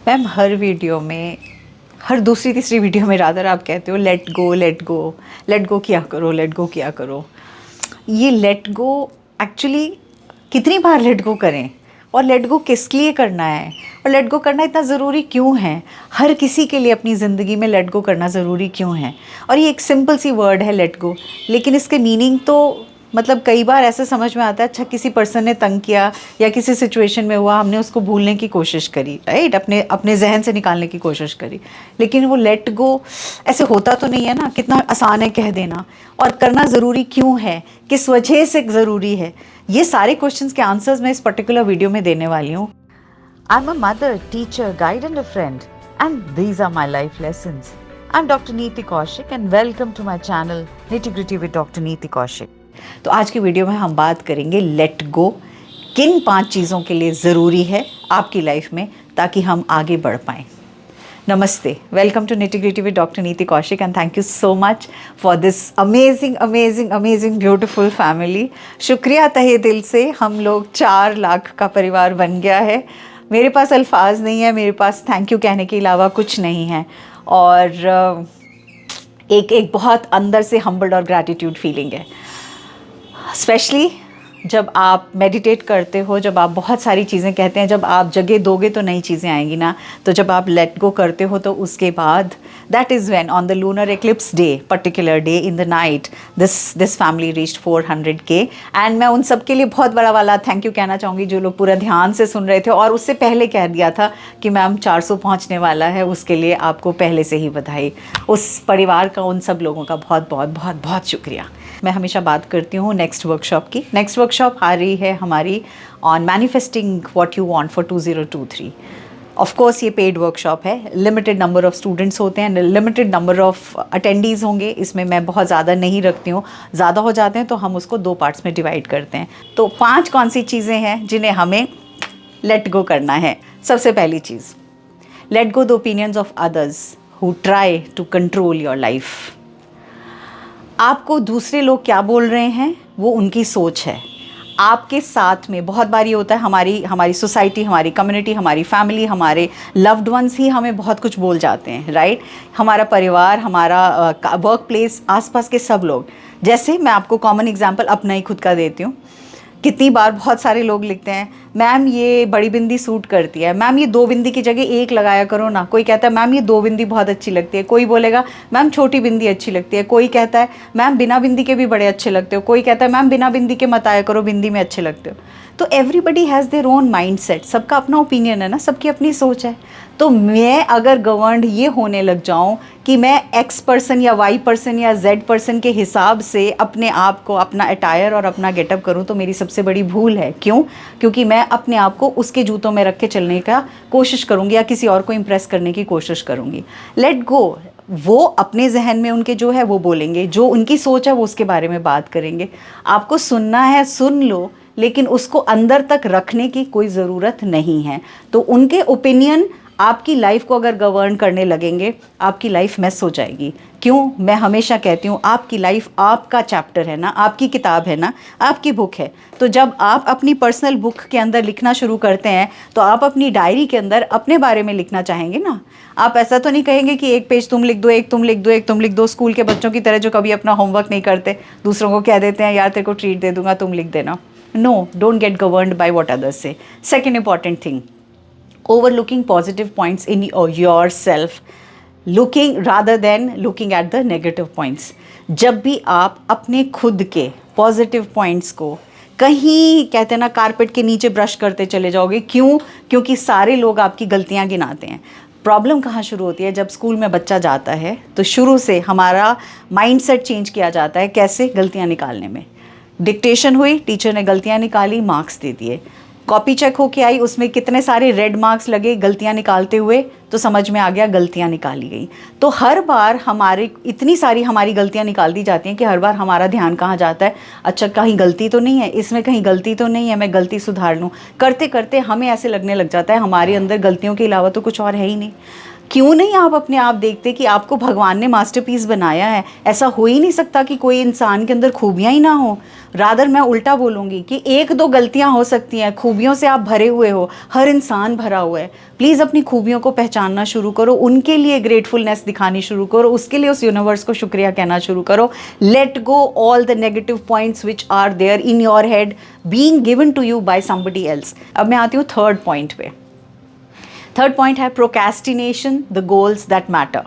Ma'am हर video में, हर दूसरी तीसरी वीडियो में रादर आप कहते हो let go let go, let go किया करो, लेट गो किया करो। ये लेट गो एक्चुअली कितनी बार लेट गो करें, और लेट गो किस लिए करना है, और लेट गो करना इतना ज़रूरी क्यों है? हर किसी के लिए अपनी ज़िंदगी में लेट गो करना ज़रूरी क्यों है? और ये एक सिंपल सी वर्ड है लेट गो, लेकिन इसके मीनिंग तो मतलब कई बार ऐसे समझ में आता है, अच्छा किसी पर्सन ने तंग किया या किसी सिचुएशन में हुआ, हमने उसको भूलने की कोशिश करी, राइट, अपने अपने जहन से निकालने की कोशिश करी, लेकिन वो लेट गो ऐसे होता तो नहीं है ना। कितना आसान है कह देना, और करना ज़रूरी क्यों है, किस वजह से ज़रूरी है, ये सारे क्वेश्चंस के आंसर्स मैं इस पर्टिकुलर वीडियो में देने वाली हूँ। I'm a mother, teacher, guide and a friend, and these are my life lessons. I'm Dr. Neeti Kaushik and welcome to my channel Nitty Gritty with Dr. Neeti Kaushik. तो आज की video में हम बात करेंगे लेट गो, किन 5 चीज़ों के लिए ज़रूरी है आपकी लाइफ में ताकि हम आगे बढ़ पाएँ। नमस्ते, welcome to nitty gritty with doctor Niti Kaushik and thank you so much for this amazing amazing amazing beautiful family. शुक्रिया तहे दिल से, हम लोग 4 लाख का परिवार बन गया है। मेरे पास अल्फाज नहीं है, मेरे पास थैंक यू कहने के अलावा कुछ नहीं है, और एक बहुत अंदर से हम्बल्ड और ग्रैटिट्यूड फीलिंग है। स्पेशली जब आप मेडिटेट करते हो, जब आप बहुत सारी चीज़ें कहते हैं, जब आप जगह दोगे तो नई चीज़ें आएंगी ना, तो जब आप लेट गो करते हो तो उसके बाद that is when on the lunar eclipse day, particular day in the night, this family reached 400K। And मैं उन सब के लिए बहुत बड़ा वाला थैंक यू कहना चाहूँगी जो लोग पूरा ध्यान से सुन रहे थे, और उससे पहले कह दिया था कि मैम 400 पहुँचने वाला है, उसके लिए आपको पहले से ही बधाई। उस परिवार का, उन सब लोगों का बहुत बहुत बहुत बहुत शुक्रिया। मैं हमेशा बात करती हूँ नेक्स्ट वर्कशॉप की। नेक्स्ट वर्कशॉप आ रही है हमारी on manifesting what you want for 2023। Of course ये पेड वर्कशॉप है, लिमिटेड नंबर ऑफ स्टूडेंट्स होते हैं, लिमिटेड नंबर ऑफ अटेंडीज़ होंगे। इसमें मैं बहुत ज़्यादा नहीं रखती हूँ, ज़्यादा हो जाते हैं तो हम उसको 2 पार्ट्स में डिवाइड करते हैं। तो 5 कौन सी चीज़ें हैं जिन्हें हमें लेट गो करना है? सबसे पहली चीज़, let go the opinions of others who try to control your life. आपको दूसरे लोग क्या बोल रहे हैं वो उनकी सोच है। आपके साथ में बहुत बार ये होता है, हमारी सोसाइटी, हमारी कम्युनिटी, हमारी फैमिली, हमारे लव्ड वंस ही हमें बहुत कुछ बोल जाते हैं, राइट। हमारा परिवार, हमारा वर्क प्लेस, आसपास के सब लोग। जैसे मैं आपको कॉमन एग्जांपल अपना ही खुद का देती हूँ। कितनी बार बहुत सारे लोग लिखते हैं, मैम ये बड़ी बिंदी सूट करती है, मैम ये 2 बिंदी की जगह 1 लगाया करो ना। कोई कहता है मैम ये 2 बिंदी बहुत अच्छी लगती है, कोई बोलेगा मैम छोटी बिंदी अच्छी लगती है, कोई कहता है मैम बिना बिंदी के भी बड़े अच्छे लगते हो, कोई कहता है मैम बिना बिंदी के मत आया करो, बिंदी में अच्छे लगते हो। तो everybody has their own mind set, सबका अपना ओपिनियन है ना, सबकी अपनी सोच है। तो मैं अगर गवर्नड ये होने लग जाऊं कि मैं एक्स पर्सन या वाई पर्सन या जेड पर्सन के हिसाब से अपने आप को, अपना अटायर और अपना गेटअप करूं, तो मेरी सबसे बड़ी भूल है। क्यों? क्योंकि मैं अपने आप को उसके जूतों में रख के चलने का कोशिश करूंगी या किसी और को इम्प्रेस करने की कोशिश करूंगी। लेट गो, वो अपने जहन में उनके जो है वो बोलेंगे, जो उनकी सोच है वो उसके बारे में बात करेंगे। आपको सुनना है सुन लो, लेकिन उसको अंदर तक रखने की कोई ज़रूरत नहीं है। तो उनके ओपिनियन आपकी लाइफ को अगर गवर्न करने लगेंगे, आपकी लाइफ मेस हो जाएगी। क्यों? मैं हमेशा कहती हूँ आपकी लाइफ आपका चैप्टर है ना, आपकी किताब है ना, आपकी बुक है। तो जब आप अपनी पर्सनल बुक के अंदर लिखना शुरू करते हैं तो आप अपनी डायरी के अंदर अपने बारे में लिखना चाहेंगे ना। आप ऐसा तो नहीं कहेंगे कि 1 पेज तुम लिख दो, 1 तुम लिख दो, 1 तुम लिख दो, स्कूल के बच्चों की तरह जो कभी अपना होमवर्क नहीं करते, दूसरों को कह देते हैं यार तेरे को ट्रीट दे दूंगा तुम लिख देना। No, don't get governed by what others say. Second important thing, overlooking positive points in yourself, looking rather than looking at the negative points. जब भी आप अपने खुद के पॉजिटिव पॉइंट्स को कहीं, कहते हैं ना, कारपेट के नीचे ब्रश करते चले जाओगे। क्यों? क्योंकि सारे लोग आपकी गलतियां गिनाते हैं। प्रॉब्लम कहाँ शुरू होती है? जब स्कूल में बच्चा जाता है तो शुरू से हमारा माइंडसेट चेंज किया जाता है। कैसे? गलतियाँ निकालने में। डिक्टेशन हुई, टीचर ने गलतियां निकाली, मार्क्स दे दिए। कॉपी चेक होके आई, उसमें कितने सारे रेड मार्क्स लगे गलतियां निकालते हुए, तो समझ में आ गया गलतियां निकाली गई। तो हर बार हमारी इतनी सारी हमारी गलतियां निकाल दी जाती हैं कि हर बार हमारा ध्यान कहाँ जाता है, अच्छा कहीं गलती तो नहीं है, इसमें कहीं गलती तो नहीं है, मैं गलती सुधार लूँ। करते करते हमें ऐसे लगने लग जाता है हमारे अंदर गलतियों के अलावा तो कुछ और है ही नहीं। क्यों नहीं आप अपने आप देखते कि आपको भगवान ने मास्टरपीस बनाया है? ऐसा हो ही नहीं सकता कि कोई इंसान के अंदर खूबियां ही ना हो। रादर मैं उल्टा बोलूँगी कि एक दो गलतियां हो सकती हैं, खूबियों से आप भरे हुए हो, हर इंसान भरा हुआ है। प्लीज़ अपनी खूबियों को पहचानना शुरू करो, उनके लिए ग्रेटफुलनेस दिखानी शुरू करो, उसके लिए उस यूनिवर्स को शुक्रिया कहना शुरू करो। Let go all the negative points which are there in your head being given to you by somebody else. अब मैं आती हूँ थर्ड पॉइंट पे। थर्ड पॉइंट है procrastination the goals that matter.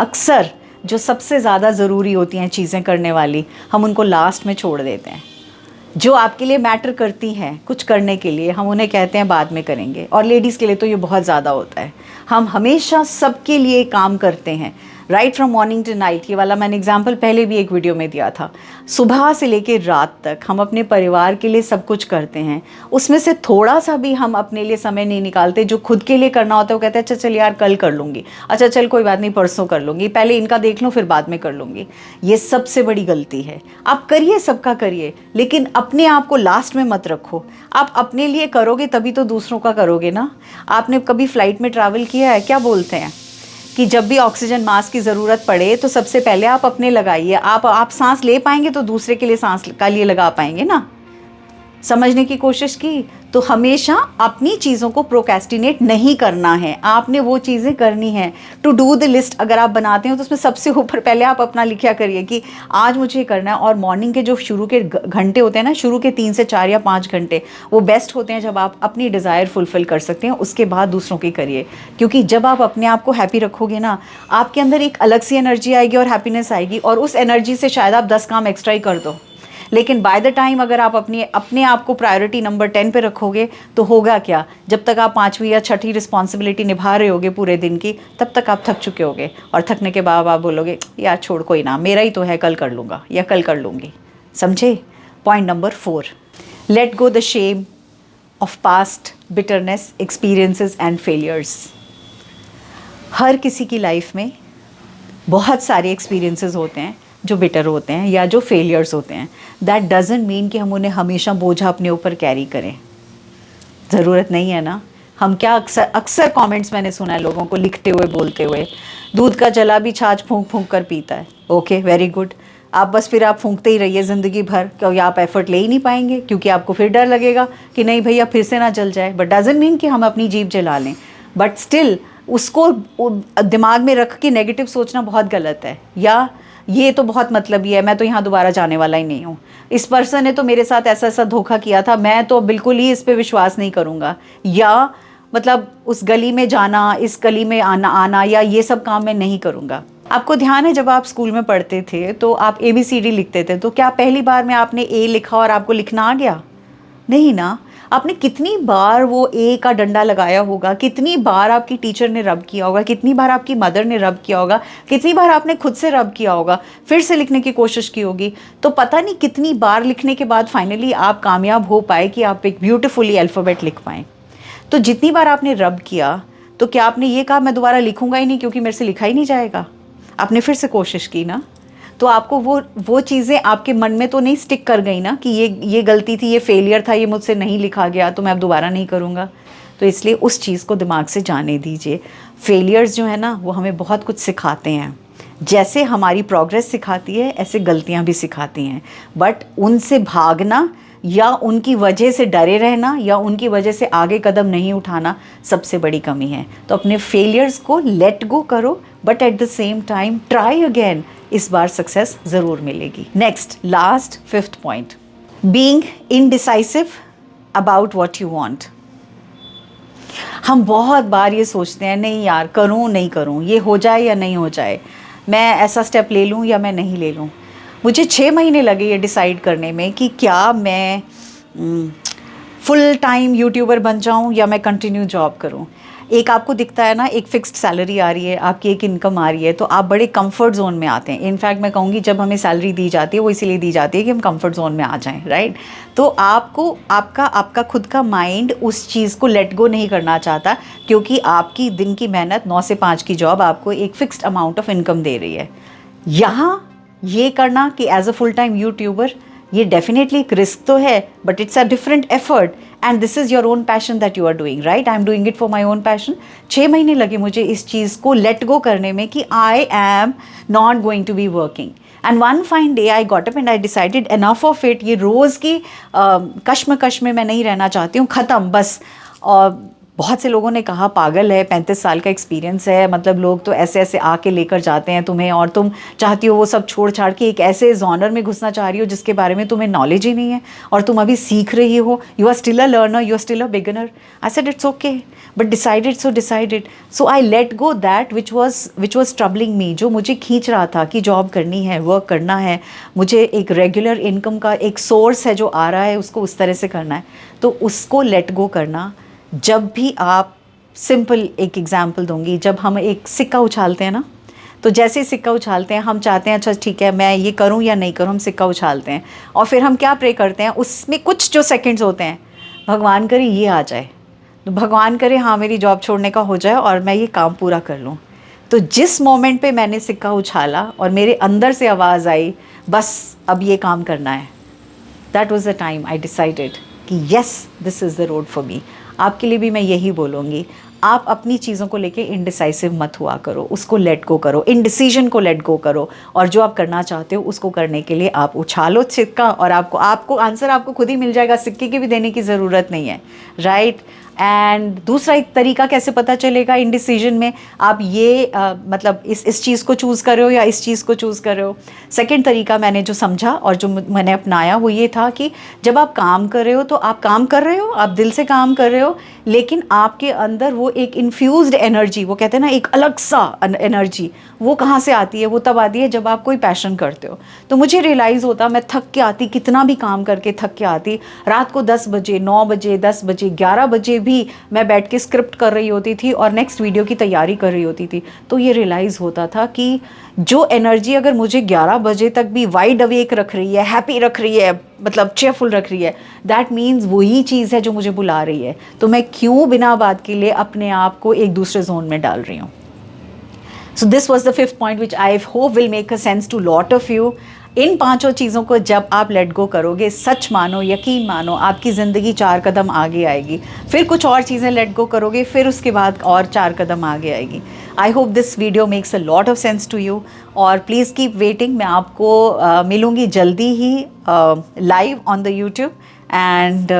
अक्सर जो सबसे ज़्यादा ज़रूरी होती हैं चीज़ें करने वाली, हम उनको लास्ट में छोड़ देते हैं। जो आपके लिए मैटर करती हैं कुछ करने के लिए, हम उन्हें कहते हैं बाद में करेंगे। और लेडीज़ के लिए तो ये बहुत ज़्यादा होता है। हम हमेशा सबके लिए काम करते हैं, right from morning to night. ये वाला मैंने एग्जाम्पल पहले भी एक वीडियो में दिया था। सुबह से लेकर रात तक हम अपने परिवार के लिए सब कुछ करते हैं, उसमें से थोड़ा सा भी हम अपने लिए समय नहीं निकालते। जो खुद के लिए करना होता है वो कहते हैं अच्छा चल यार कल कर लूँगी, अच्छा चल कोई बात नहीं परसों कर लूँगी, पहले इनका देख लूँ फिर बाद में कर लूँगी। ये सबसे बड़ी गलती है। आप करिए, सबका करिए, लेकिन अपने आप को लास्ट में मत रखो। आप अपने लिए करोगे तभी तो दूसरों का करोगे ना। आपने कभी फ्लाइट में ट्रैवल किया है? क्या बोलते हैं कि जब भी ऑक्सीजन मास्क की ज़रूरत पड़े तो सबसे पहले आप अपने लगाइए। आप सांस ले पाएंगे तो दूसरे के लिए सांस का लिए लगा पाएंगे ना। समझने की कोशिश की। तो हमेशा अपनी चीज़ों को प्रोक्रेस्टिनेट नहीं करना है, आपने वो चीज़ें करनी है। टू डू द लिस्ट अगर आप बनाते हो तो उसमें सबसे ऊपर पहले आप अपना लिखा करिए कि आज मुझे ये करना है। और मॉर्निंग के जो शुरू के घंटे होते हैं ना, शुरू के 3 से 4 या 5 घंटे वो बेस्ट होते हैं जब आप अपनी डिज़ायर फुलफ़िल कर सकते हैं। उसके बाद दूसरों की करिए, क्योंकि जब आप अपने आप को हैप्पी रखोगे ना, आपके अंदर एक अलग सी एनर्जी आएगी और हैप्पीनेस आएगी, और उस एनर्जी से शायद आप 10 काम एक्स्ट्रा ही कर दो। लेकिन बाय द टाइम अगर आप अपने आप को प्रायोरिटी नंबर 10 पे रखोगे तो होगा क्या, जब तक आप 5वीं या 6ठी रिस्पॉन्सिबिलिटी निभा रहे होगे पूरे दिन की, तब तक आप थक चुके होगे। और थकने के बाद आप बोलोगे यार छोड़ कोई ना, मेरा ही तो है, कल कर लूँगा या कल कर लूँगी। समझे? Point number 4, let go the shame of past bitterness experiences and failures. हर किसी की लाइफ में बहुत सारे एक्सपीरियंसेस होते हैं जो बिटर होते हैं या जो फेलियर्स होते हैं। दैट डजेंट मीन कि हम उन्हें हमेशा बोझा अपने ऊपर कैरी करें। ज़रूरत नहीं है ना। हम क्या अक्सर कमेंट्स मैंने सुना है लोगों को लिखते हुए बोलते हुए, दूध का जला भी छाछ फूंक फूंक कर पीता है। Okay, very good. आप बस फिर आप फूंकते ही रहिए ज़िंदगी भर, क्योंकि आप एफर्ट ले ही नहीं पाएंगे, क्योंकि आपको फिर डर लगेगा कि नहीं भैया फिर से ना जल जाए। बट डजेंट मीन कि हम अपनी जीभ जला लें, बट स्टिल उसको दिमाग में रख के नेगेटिव सोचना बहुत गलत है। या ये तो बहुत मतलबी है, मैं तो यहाँ दोबारा जाने वाला ही नहीं हूँ, इस पर्सन ने तो मेरे साथ ऐसा ऐसा धोखा किया था, मैं तो बिल्कुल ही इस पे विश्वास नहीं करूँगा। या मतलब उस गली में जाना, इस गली में आना या ये सब काम मैं नहीं करूँगा। आपको ध्यान है जब आप स्कूल में पढ़ते थे तो आप ABCD लिखते थे, तो क्या पहली बार में आपने A लिखा और आपको लिखना आ गया? नहीं ना। आपने कितनी बार वो ए का डंडा लगाया होगा, कितनी बार आपकी टीचर ने रब किया होगा, कितनी बार आपकी मदर ने रब किया होगा, कितनी बार आपने खुद से रब किया होगा, फिर से लिखने की कोशिश की होगी। तो पता नहीं कितनी बार लिखने के बाद फाइनली आप कामयाब हो पाए कि आप एक ब्यूटीफुली अल्फ़ाबेट लिख पाएँ। तो जितनी बार आपने रब किया, तो क्या आपने ये कहा मैं दोबारा लिखूँगा ही नहीं क्योंकि मेरे से लिखा ही नहीं जाएगा? आपने फिर से कोशिश की ना। तो आपको वो चीज़ें आपके मन में तो नहीं स्टिक कर गई ना कि ये गलती थी, ये फेलियर था, ये मुझसे नहीं लिखा गया तो मैं अब दोबारा नहीं करूँगा। तो इसलिए उस चीज़ को दिमाग से जाने दीजिए। फेलियर्स जो है ना वो हमें बहुत कुछ सिखाते हैं। जैसे हमारी प्रोग्रेस सिखाती है, ऐसे गलतियाँ भी सिखाती हैं। बट उनसे भागना या उनकी वजह से डरे रहना या उनकी वजह से आगे कदम नहीं उठाना सबसे बड़ी कमी है। तो अपने फेलियर्स को लेट गो करो, but at the same time try again. इस बार सक्सेस ज़रूर मिलेगी। Next, last, 5th point, being indecisive about what you want. हम बहुत बार ये सोचते हैं नहीं यार करूँ नहीं करूँ, ये हो जाए या नहीं हो जाए, मैं ऐसा स्टेप ले लूँ या मैं नहीं ले लूँ। मुझे 6 महीने लगे ये डिसाइड करने में कि क्या मैं फुल टाइम यूट्यूबर बन जाऊँ या मैं कंटिन्यू जॉब करूँ। एक आपको दिखता है ना, एक फिक्स्ड सैलरी आ रही है, आपकी एक इनकम आ रही है, तो आप बड़े कंफर्ट जोन में आते हैं। इनफैक्ट मैं कहूँगी जब हमें सैलरी दी जाती है वो इसीलिए दी जाती है कि हम कंफर्ट जोन में आ जाएं, राइट। तो आपको आपका खुद का माइंड उस चीज़ को लेट गो नहीं करना चाहता, क्योंकि आपकी दिन की मेहनत 9 से 5 की जॉब आपको एक फ़िक्स्ड अमाउंट ऑफ इनकम दे रही है। यहाँ ये करना कि as a full time YouTuber ये डेफिनेटली एक रिस्क तो है, but it's a different effort and this is your own passion that you are doing, right? I am doing it for my own passion. 6 महीने लगे मुझे इस चीज़ को let go करने में कि I am not going to be working. And one fine day I got up and I decided enough of it. ये रोज़ की कश्मकश में मैं नहीं रहना चाहती हूँ, ख़त्म बस. और बहुत से लोगों ने कहा पागल है, 35 साल का एक्सपीरियंस है, मतलब लोग तो ऐसे ऐसे आके लेकर जाते हैं तुम्हें और तुम चाहती हो वो सब छोड़ छाड़ के एक ऐसे जॉनर में घुसना चाह रही हो जिसके बारे में तुम्हें नॉलेज ही नहीं है और तुम अभी सीख रही हो. You are still a learner, you are still a beginner. I said it's okay, but decided so decided. So I let go that which was troubling me, जो मुझे खींच रहा था कि जॉब करनी है, वर्क करना है, मुझे एक रेगुलर इनकम का एक सोर्स है जो आ रहा है, उसको उस तरह से करना है. तो उसको लेट गो करना. जब भी आप, सिंपल एक एग्जांपल दूंगी, जब हम एक सिक्का उछालते हैं ना, तो जैसे ही सिक्का उछालते हैं हम चाहते हैं अच्छा ठीक है मैं ये करूं या नहीं करूं, हम सिक्का उछालते हैं और फिर हम क्या प्रे करते हैं, उसमें कुछ जो सेकंड्स होते हैं, भगवान करे ये आ जाए, तो भगवान करे हाँ मेरी जॉब छोड़ने का हो जाए और मैं ये काम पूरा कर लूँ. तो जिस मोमेंट पे मैंने सिक्का उछाला और मेरे अंदर से आवाज़ आई बस अब ये काम करना है, that was the time I decided कि yes this is the road for me. आपके लिए भी मैं यही बोलूँगी, आप अपनी चीज़ों को लेके इनडिसाइसिव मत हुआ करो, उसको लेट गो करो, इनडिसीजन को लेट गो करो और जो आप करना चाहते हो उसको करने के लिए आप उछालो सिक्का और आपको आंसर आपको खुद ही मिल जाएगा. सिक्के की भी देने की ज़रूरत नहीं है, राइट? एंड दूसरा एक तरीका कैसे पता चलेगा इनडिसीजन में, आप ये मतलब इस चीज़ को चूज़ कर रहे हो या इस चीज़ को चूज़ कर रहे हो. सेकंड तरीका मैंने जो समझा और जो मैंने अपनाया वो ये था कि जब आप काम कर रहे हो तो आप काम कर रहे हो, आप दिल से काम कर रहे हो, लेकिन आपके अंदर वो एक इन्फ्यूज्ड एनर्जी, वो कहते हैं ना एक अलग सा एनर्जी, वो कहाँ से आती है? वो तब आती है जब आप कोई पैशन करते हो. तो मुझे रियलाइज़ होता, मैं थक के आती, कितना भी काम करके थक के आती, रात को 10 बजे 9 बजे 10 बजे 11 बजे भी मैं बैठ के स्क्रिप्ट कर रही होती थी और नेक्स्ट वीडियो की तैयारी कर रही होती थी. तो ये रियलाइज़ होता था कि जो एनर्जी अगर मुझे 11 बजे तक भी वाइड अवेक रख रही है, हैप्पी रख रही है, मतलब चेयरफुल रख रही है, दैट मीन्स वही चीज़ है जो मुझे बुला रही है. तो मैं क्यों बिना बात के लिए अपने आप को एक दूसरे जोन में डाल रही हूँ. So this was the fifth point which I hope will make a sense to lot of you. इन पांचों चीज़ों को जब आप लेट गो करोगे, सच मानो, यकीन मानो, आपकी ज़िंदगी 4 कदम आगे आएगी. फिर कुछ और चीज़ें लेट गो करोगे, फिर उसके बाद और 4 कदम आगे आएगी. I hope this video makes a lot of sense to you और प्लीज़ कीप वेटिंग. मैं आपको मिलूँगी जल्दी ही live on the YouTube and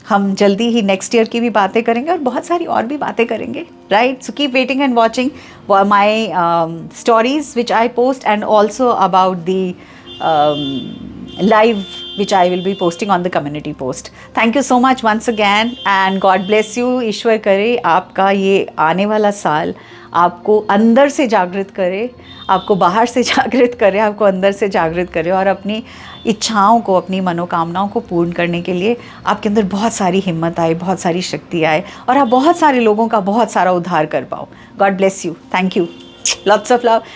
हम जल्दी ही नेक्स्ट ईयर की भी बातें करेंगे और बहुत सारी और भी बातें करेंगे, right? So keep waiting and watching my stories which I post and also about the live which I will be posting on the community post. Thank you so much once again and God bless you. ईश्वर करे आपका ये आने वाला साल आपको अंदर से जागृत करे, आपको बाहर से जागृत करे, आपको अंदर से जागृत करे और अपनी इच्छाओं को, अपनी मनोकामनाओं को पूर्ण करने के लिए आपके अंदर बहुत सारी हिम्मत आए, बहुत सारी शक्ति आए और आप बहुत सारे लोगों का बहुत सारा उद्धार कर पाओ. God bless you. Thank you. Lots of love.